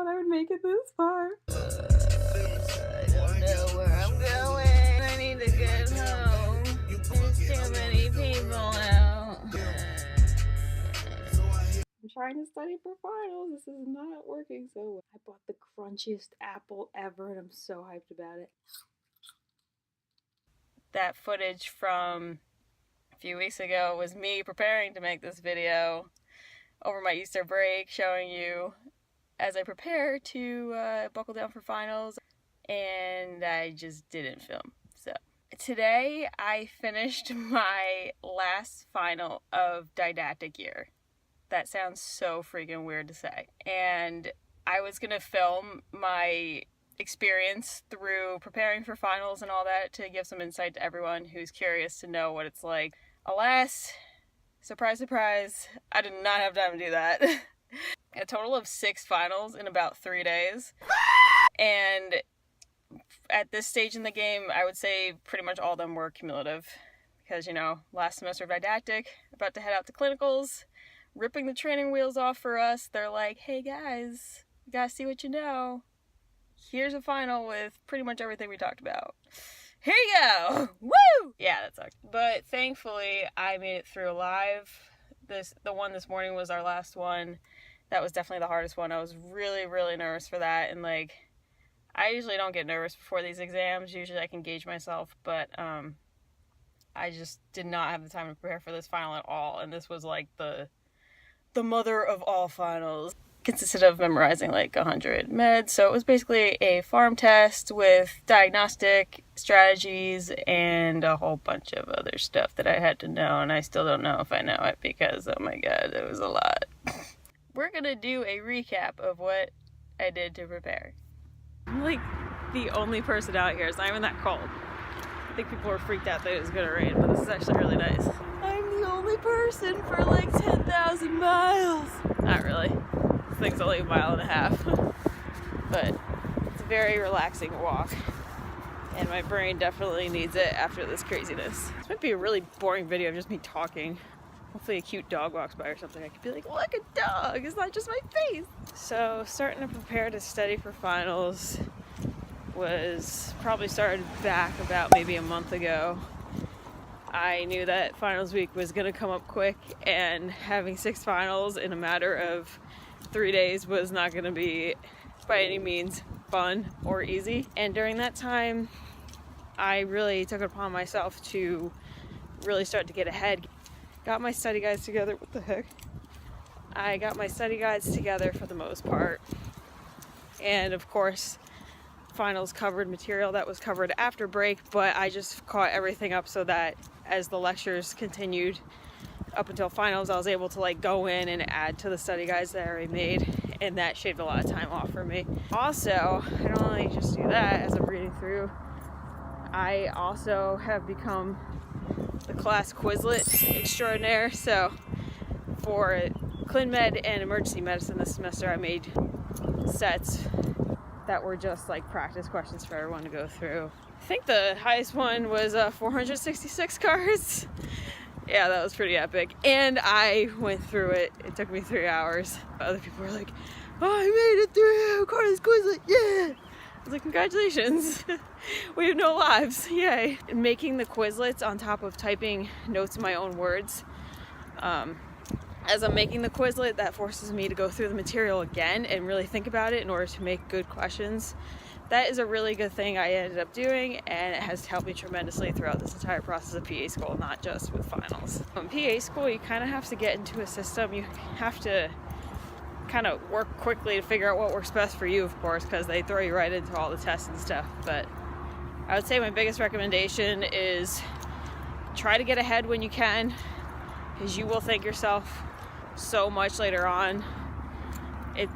thought I would make it this far. I don't know where I'm going. I need to get home. There's too many people out. I'm trying to study for finals. This is not working so well. I bought the crunchiest apple ever and I'm so hyped about it. That footage from a few weeks ago was me preparing to make this video over my Easter break, showing you as I prepare to buckle down for finals, and I just didn't film. So today I finished my last final of didactic year. That sounds so freaking weird to say. And I was gonna film my experience through preparing for finals and all that to give some insight to everyone who's curious to know what it's like. Alas, surprise, surprise, I did not have time to do that. A total of 6 finals in about 3 days. And at this stage in the game, I would say pretty much all of them were cumulative. Because, you know, last semester of didactic, about to head out to clinicals, ripping the training wheels off for us. They're like, hey guys, you gotta see what you know. Here's a final with pretty much everything we talked about. Here you go! Woo! Yeah, that sucked. But thankfully, I made it through alive. The one this morning was our last one. That was definitely the hardest one. I was really, really nervous for that. And like, I usually don't get nervous before these exams. Usually I can gauge myself, but I just did not have the time to prepare for this final at all. And this was like the mother of all finals. Consisted of memorizing like 100 meds. So it was basically a farm test with diagnostic strategies and a whole bunch of other stuff that I had to know. And I still don't know if I know it because, oh my god, it was a lot. We're gonna do a recap of what I did to prepare. I'm like the only person out here. It's not even that cold. I think people were freaked out that it was gonna rain, but this is actually really nice. I'm the only person for like 10,000 miles. Not really. This thing's only 1.5 miles. But it's a very relaxing walk. And my brain definitely needs it after this craziness. This might be a really boring video of just me talking. Hopefully a cute dog walks by or something. I could be like, look, a dog! It's not just my face! So starting to prepare to study for finals was probably started back about maybe a month ago. I knew that finals week was going to come up quick, and having 6 finals in a matter of 3 days was not going to be by any means fun or easy. And during that time, I really took it upon myself to really start to get ahead. Got my study guides together. What the heck? I got my study guides together for the most part. And of course, finals covered material that was covered after break, but I just caught everything up so that as the lectures continued up until finals, I was able to like go in and add to the study guides that I already made, and that shaved a lot of time off for me. Also, I don't only just do that as I'm reading through, I also have become the class Quizlet extraordinaire. So for Clin Med and emergency medicine this semester, I made sets that were just like practice questions for everyone to go through. I think the highest one was 466 cards. Yeah, that was pretty epic. And I went through it. It took me 3 hours. Other people were like, oh, I made it through! Carlos Quizlet, yeah! I was like, congratulations. We have no lives, yay. Making the Quizlets on top of typing notes in my own words. As I'm making the Quizlet, that forces me to go through the material again and really think about it in order to make good questions. That is a really good thing I ended up doing, and it has helped me tremendously throughout this entire process of PA school, not just with finals. In PA school, you kind of have to get into a system. You have to kind of work quickly to figure out what works best for you, of course, because they throw you right into all the tests and stuff. But I would say my biggest recommendation is try to get ahead when you can, because you will thank yourself so much later on.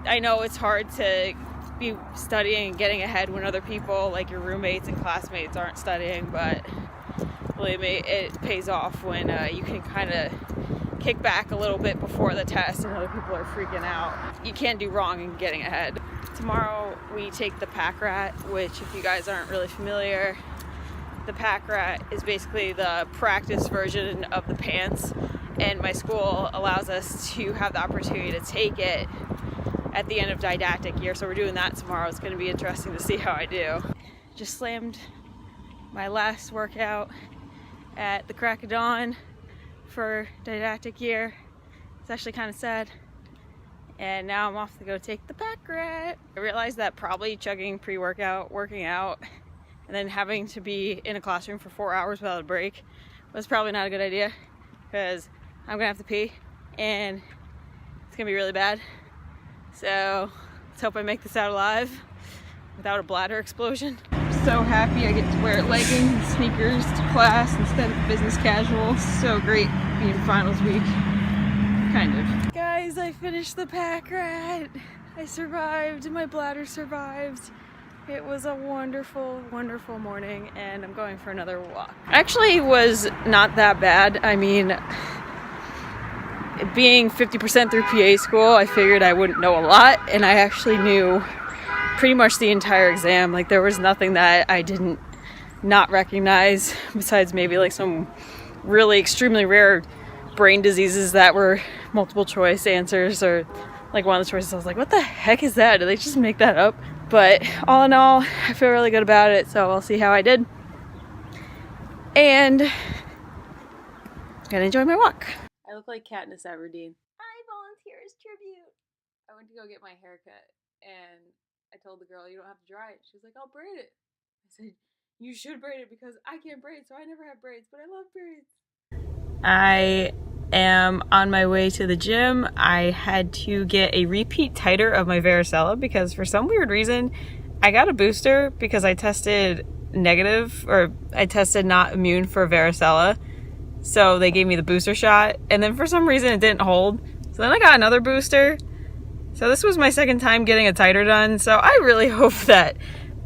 I know it's hard to be studying and getting ahead when other people, like your roommates and classmates, aren't studying, but believe me, it pays off when you can kind of kick back a little bit before the test and other people are freaking out. You can't do wrong in getting ahead. Tomorrow we take the PACKRAT, which, if you guys aren't really familiar, the PACKRAT is basically the practice version of the PANTS, and my school allows us to have the opportunity to take it at the end of didactic year, so we're doing that tomorrow. It's going to be interesting to see how I do. Just slammed my last workout at the crack of dawn for didactic year. It's actually kind of sad. And now I'm off to go take the PACKRAT. I realized that probably chugging pre-workout, working out, and then having to be in a classroom for 4 hours without a break was probably not a good idea, because I'm gonna have to pee and it's gonna be really bad. So let's hope I make this out alive without a bladder explosion. I'm so happy I get to wear leggings and sneakers to class instead of business casual. So great being finals week, kind of. Guys, I finished the PACKRAT. I survived, my bladder survived. It was a wonderful, wonderful morning, and I'm going for another walk. Actually, was not that bad. I mean, being 50% through PA school, I figured I wouldn't know a lot, and I actually knew pretty much the entire exam. Like, there was nothing that I didn't not recognize, besides maybe like some really extremely rare brain diseases that were multiple choice answers, or like one of the choices I was like, what the heck is that? Did they just make that up? But all in all, I feel really good about it, so I'll see how I did. And I'm gonna enjoy my walk. I look like Katniss Everdeen. I volunteer as tribute. I went to go get my hair cut, and I told the girl, you don't have to dry it. She was like, I'll braid it. I said, you should braid it, because I can't braid, so I never have braids, but I love braids. I am on my way to the gym. I had to get a repeat titer of my varicella because for some weird reason I got a booster because I tested negative, or I tested not immune for varicella. So they gave me the booster shot, and then for some reason it didn't hold. So then I got another booster. So this was my second time getting a titer done. So I really hope that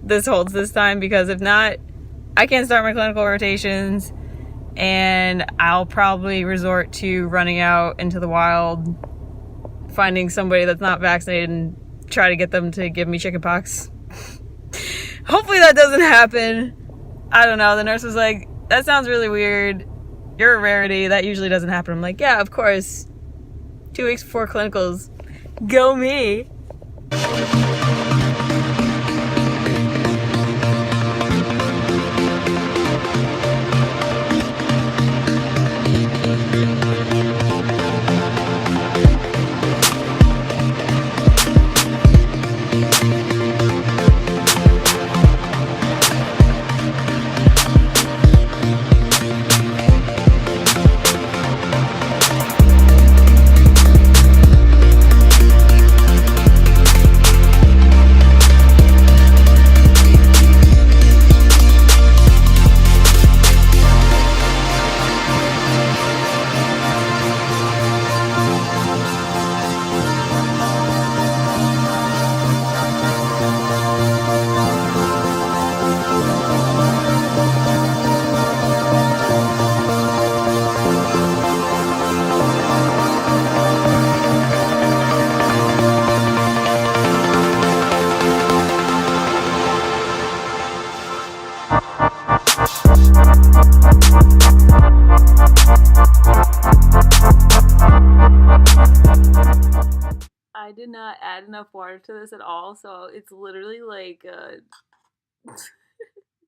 this holds this time, because if not, I can't start my clinical rotations. And I'll probably resort to running out into the wild, finding somebody that's not vaccinated and try to get them to give me chickenpox. Hopefully that doesn't happen. I don't know. The nurse was like, that sounds really weird. You're a rarity. That usually doesn't happen. I'm like, yeah, of course. 2 weeks before clinicals. Go me. I did not add enough water to this at all, so it's literally like it's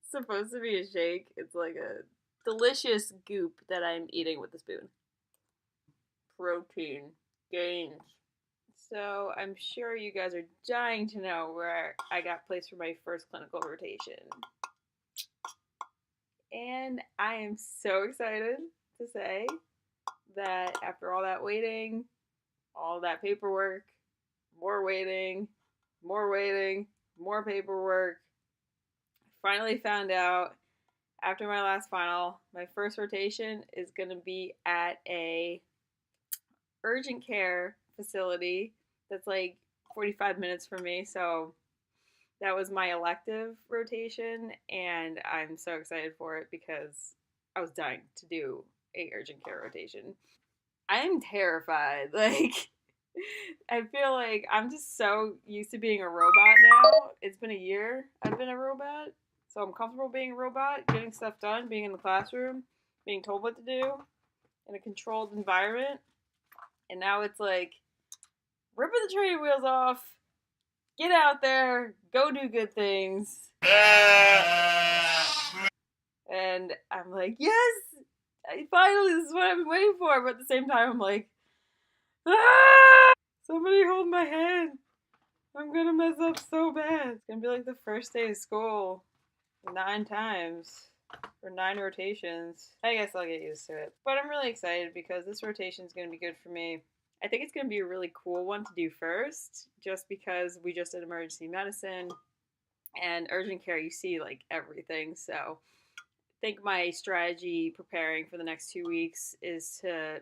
supposed to be a shake. It's like a delicious goop that I'm eating with a spoon. Protein gains. So I'm sure you guys are dying to know where I got placed for my first clinical rotation. And I am so excited to say that after all that waiting, all that paperwork, more waiting, more paperwork, I finally found out after my last final, my first rotation is going to be at a urgent care facility that's like 45 minutes from me. So that was my elective rotation, and I'm so excited for it because I was dying to do a urgent care rotation. I'm terrified. Like, I feel like I'm just so used to being a robot now. It's been a year I've been a robot, so I'm comfortable being a robot, getting stuff done, being in the classroom, being told what to do in a controlled environment. And now it's like ripping the training wheels off, get out there, go do good things. And I'm like, yes, finally, this is what I've been waiting for. But at the same time, I'm like, somebody hold my hand. I'm gonna mess up so bad. It's gonna be like the first day of school 9 times for 9 rotations. I guess I'll get used to it. But I'm really excited because this rotation is gonna be good for me. I think it's gonna be a really cool one to do first, just because we just did emergency medicine and urgent care. You see like everything, so I think my strategy preparing for the next 2 weeks is to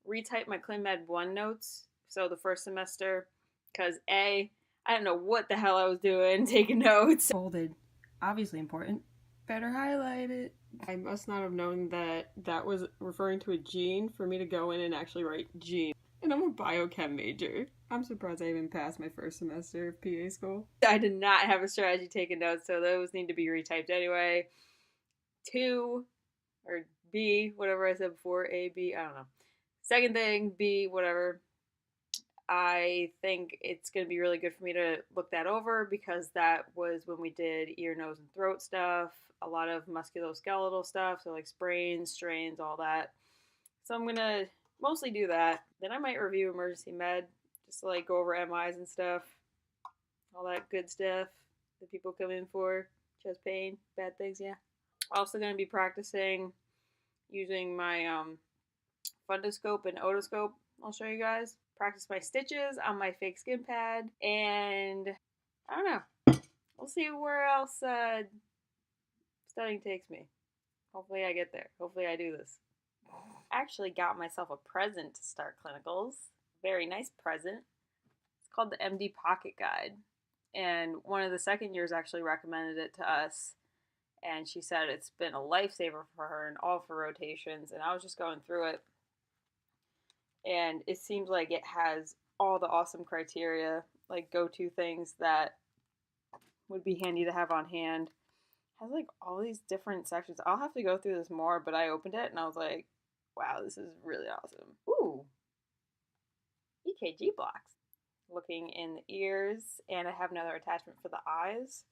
retype my ClinMed 1 notes, so the first semester, because I don't know what the hell I was doing taking notes. Folded, obviously important. Better highlight it. I must not have known that that was referring to a gene for me to go in and actually write gene. And I'm a biochem major. I'm surprised I even passed my first semester of PA school. I did not have a strategy taking notes, so those need to be retyped anyway. 2, or B, whatever I said before, A, B, I don't know. Second thing, B, whatever. I think it's going to be really good for me to look that over because that was when we did ear, nose, and throat stuff, a lot of musculoskeletal stuff, so like sprains, strains, all that. So I'm going to mostly do that. Then I might review emergency med, just to like go over MIs and stuff, all that good stuff that people come in for, chest pain, bad things, yeah. Also going to be practicing using my fundoscope and otoscope. I'll show you guys. Practice my stitches on my fake skin pad, and I don't know. We'll see where else studying takes me. Hopefully I get there. Hopefully I do this. I actually got myself a present to start clinicals. Very nice present. It's called the MD Pocket Guide, and one of the second years actually recommended it to us. And she said it's been a lifesaver for her in all of her rotations. And I was just going through it. And it seems like it has all the awesome criteria, like go-to things that would be handy to have on hand. It has like all these different sections. I'll have to go through this more, but I opened it and I was like, wow, this is really awesome. Ooh, EKG blocks. Looking in the ears, and I have another attachment for the eyes.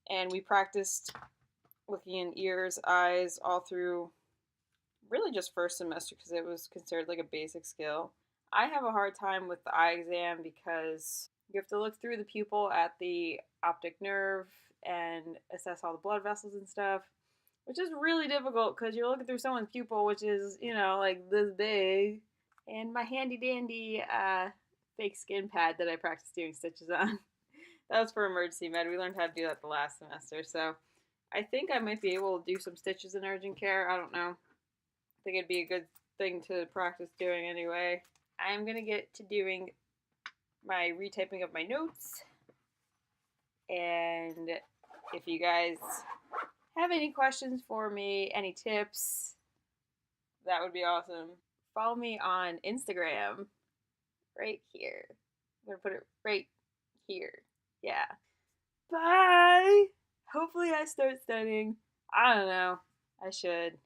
And we practiced looking in ears, eyes, all through really just first semester because it was considered like a basic skill. I have a hard time with the eye exam because you have to look through the pupil at the optic nerve and assess all the blood vessels and stuff, which is really difficult because you're looking through someone's pupil, which is, you know, like this big. And my handy dandy fake skin pad that I practiced doing stitches on, that was for emergency med. We learned how to do that the last semester, so I think I might be able to do some stitches in urgent care. I don't know. I think it'd be a good thing to practice doing anyway. I'm going to get to doing my retyping of my notes. And if you guys have any questions for me, any tips, that would be awesome. Follow me on Instagram right here. I'm going to put it right here. Yeah. Bye! Hopefully I start studying. I don't know. I should.